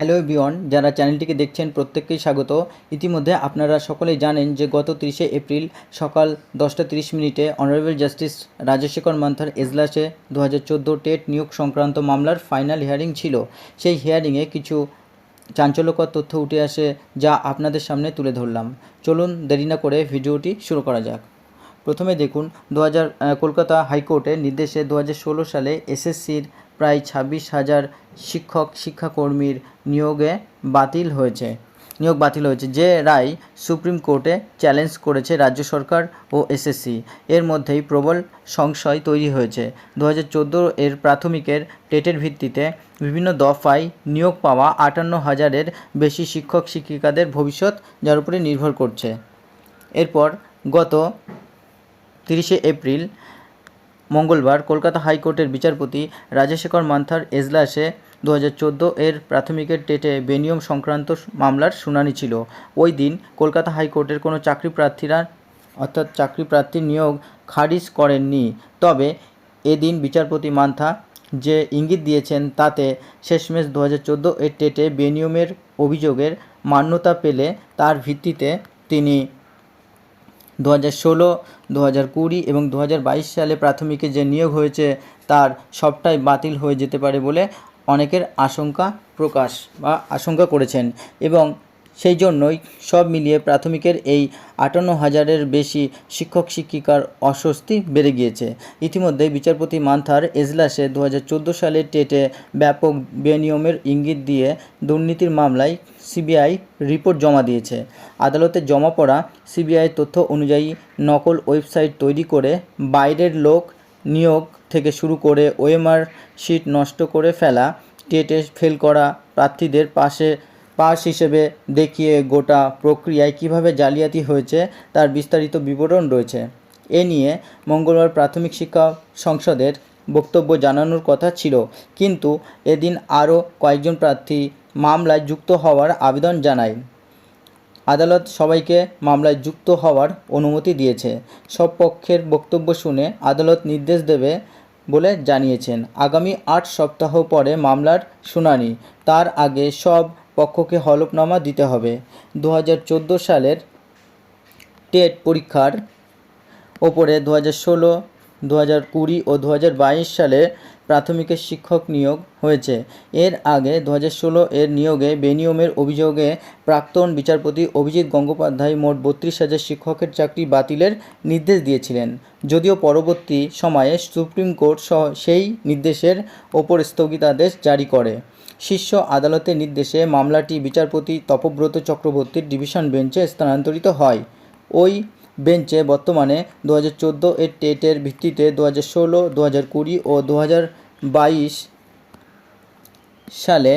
Hello everyone, যারা চ্যানেলটিকে দেখছেন প্রত্যেককেই স্বাগত। ইতিমধ্যে আপনারা সকলেই জানেন যে গত 30শে এপ্রিল সকাল 10টা 30 মিনিটে অনারেবল জাস্টিস রাজশেখর মান্থার এজলাসে 2014 টেট নিয়োগ সংক্রান্ত মামলার ফাইনাল হিয়ারিং ছিল। সেই হিয়ারিংয়ে কিছু চাঞ্চল্যকর তথ্য উঠে আসে, যা আপনাদের সামনে তুলে ধরলাম। চলুন দেরি না করে ভিডিওটি শুরু করা যাক। প্রথমে দেখুন, কলকাতা হাইকোর্টের নির্দেশে 2016 সালে এসএসসির প্রায় 26,000 শিক্ষাকর্মীর নিয়োগ বাতিল হয়েছে, যে রায় সুপ্রিম কোর্টে চ্যালেঞ্জ করেছে রাজ্য সরকার ও এসএসসি। এর মধ্যেই প্রবল সংশয় তৈরি হয়েছে। 2014 এর প্রাথমিকের টেটের ভিত্তিতে বিভিন্ন দফায় নিয়োগ পাওয়া 58,000-এর বেশি শিক্ষক শিক্ষিকাদের ভবিষ্যৎ যার উপরে নির্ভর করছে। এরপর গত 30শে এপ্রিল মঙ্গলবার কলকাতা হাইকোর্টের বিচারপতি রাজশেখর মান্থার এজলাসে 2014 এর প্রাথমিকের টেটে বেনিয়ম সংক্রান্ত মামলার শুনানি ছিল। ওই দিন কলকাতা হাইকোর্টের কোনো চাকরি প্রার্থীর নিয়োগ খারিজ করেননি। তবে এদিন বিচারপতি মান্থা যে ইঙ্গিত দিয়েছেন, তাতে শেষমেশ 2014 এর টেটে বেনিয়মের অভিযোগের মান্যতা পেলে তার ভিত্তিতে তিনি 2016, 2020 এবং 2022 সালে প্রাথমিকে যে নিয়োগ হয়েছে তার সবটাই বাতিল হয়ে যেতে পারে বলে অনেকের আশঙ্কা করেছেন। এবং সেই জন্যই সব মিলিয়ে প্রাথমিকের এই 58,000-এর বেশি শিক্ষক শিক্ষিকার অস্বস্তি বেড়ে গিয়েছে। ইতিমধ্যে বিচারপতি মান্থার এজলাসে 2014 সালের টেটে ব্যাপক বেনিয়মের ইঙ্গিত দিয়ে দুর্নীতির মামলায় সিবিআই রিপোর্ট জমা দিয়েছে। আদালতে জমা পড়া সিবিআই তথ্য অনুযায়ী নকল ওয়েবসাইট তৈরি করে বাইরের লোক নিয়োগ থেকে শুরু করে ওএমআর শিট নষ্ট করে ফেলা, টেটে ফেল করা প্রার্থীদের পাস হিসেবে দেখিয়ে গোটা প্রক্রিয়ায় কিভাবে জালিয়াতি হয়েছে তার বিস্তারিত বিবরণ রয়েছে। এ নিয়ে মঙ্গলবার প্রাথমিক শিক্ষা সংসদের বক্তব্য জানানোর কথা ছিল, কিন্তু এদিন আরও কয়েকজন প্রার্থী মামলায় যুক্ত হওয়ার আবেদন জানায়। আদালত সবাইকে মামলায় যুক্ত হওয়ার অনুমতি দিয়েছে। সব পক্ষের বক্তব্য শুনে আদালত নির্দেশ দেবে বলে জানিয়েছেন। আগামী 8 সপ্তাহ পরে মামলার শুনানি। তার আগে সব পক্ষকে হলফনামা দিতে হবে। 2014 সালের টেট পরীক্ষার ওপরে 2016, 2020 ও 2022 সালে প্রাথমিকের শিক্ষক নিয়োগ হয়েছে। এর আগে 2016 এর নিয়োগে বেনিয়মের অভিযোগে প্রাক্তন বিচারপতি অভিজিৎ গঙ্গোপাধ্যায় মোট 32,000 শিক্ষকের চাকরি বাতিলের নির্দেশ দিয়েছিলেন। যদিও পরবর্তী সময়ে সুপ্রিম কোর্ট সেই নির্দেশের ওপর স্থগিতাদেশ জারি করে। শীর্ষ আদালতের নির্দেশে মামলাটি বিচারপতি তপব্রত চক্রবর্তীর ডিভিশন বেঞ্চে স্থানান্তরিত হয়। ওই বেঞ্চে বর্তমানে 2014 এর টেটের ভিত্তিতে 2016, 2020 ও 2022 সালে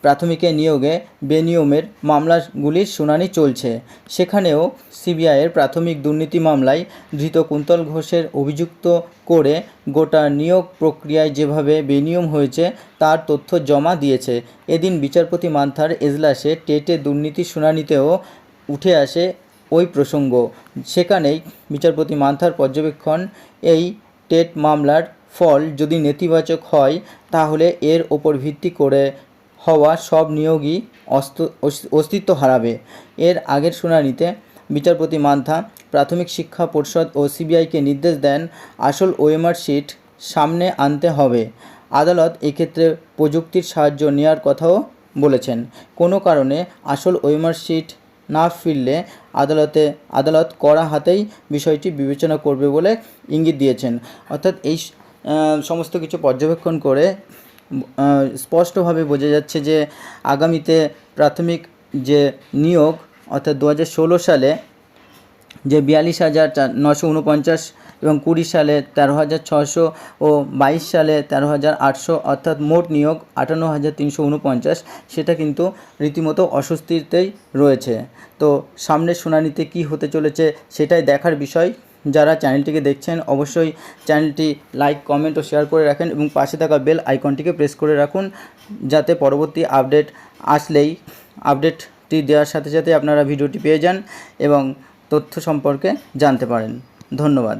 প্রাথমিকে নিয়োগে বেনিয়মের মামলাগুলির শুনানি চলছে। সেখানেও সিবিআইয়ের প্রাথমিক দুর্নীতি মামলায় ধৃত কুন্তল ঘোষের অভিযুক্ত করে গোটা নিয়োগ প্রক্রিয়ায় যেভাবে বেনিয়ম হয়েছে তার তথ্য জমা দিয়েছে। এদিন বিচারপতি মান্থার এজলাসে টেটে দুর্নীতির শুনানিতেও উঠে আসে ওই প্রসঙ্গ। সেখানেই বিচারপতি মান্থার পর্যবেক্ষণ, এই টেট মামলার ফল যদি নেতিবাচক হয় তাহলে এর ওপর ভিত্তি করে হওয়া সব নিয়োগই অস্তিত্ব হারাবে। এর আগের শুনানিতে বিচারপতি মান্থা প্রাথমিক শিক্ষা পর্ষদ ও সিবিআইকে নির্দেশ দেন আসল ওএমআর শিট সামনে আনতে হবে। আদালত এক্ষেত্রে প্রযুক্তির সাহায্য নেওয়ার কথাও বলেছেন। কোনো কারণে আসল ওএমআর শিট না ফিরলে আদালত কড়া হাতেই বিষয়টি বিবেচনা করবে বলে ইঙ্গিত দিয়েছেন। অর্থাৎ এই সমস্ত কিছু পর্যবেক্ষণ করে স্পষ্টভাবে বোঝা যাচ্ছে যে আগামীতে প্রাথমিক যে নিয়োগ, অর্থাৎ 2016 সালে যে 42,949 এবং 20 সালে 13,600 ও 22 সালে 13,800, অর্থাৎ মোট নিয়োগ 58,349, সেটা কিন্তু রীতিমতো অস্বস্তিতেই রয়েছে। তো সামনের শুনানিতে কি হতে চলেছে সেটাই দেখার বিষয়। যারা চ্যানেলটিকে দেখছেন অবশ্যই চ্যানেলটি লাইক, কমেন্ট ও শেয়ার করে রাখেন এবং পাশে থাকা বেল আইকনটিকে প্রেস করে রাখুন, যাতে পরবর্তী আপডেট আসলেই আপডেটটি দেওয়ার সাথে সাথে আপনারা ভিডিওটি পেয়ে যান এবং তথ্য সম্পর্কে জানতে পারেন। ধন্যবাদ।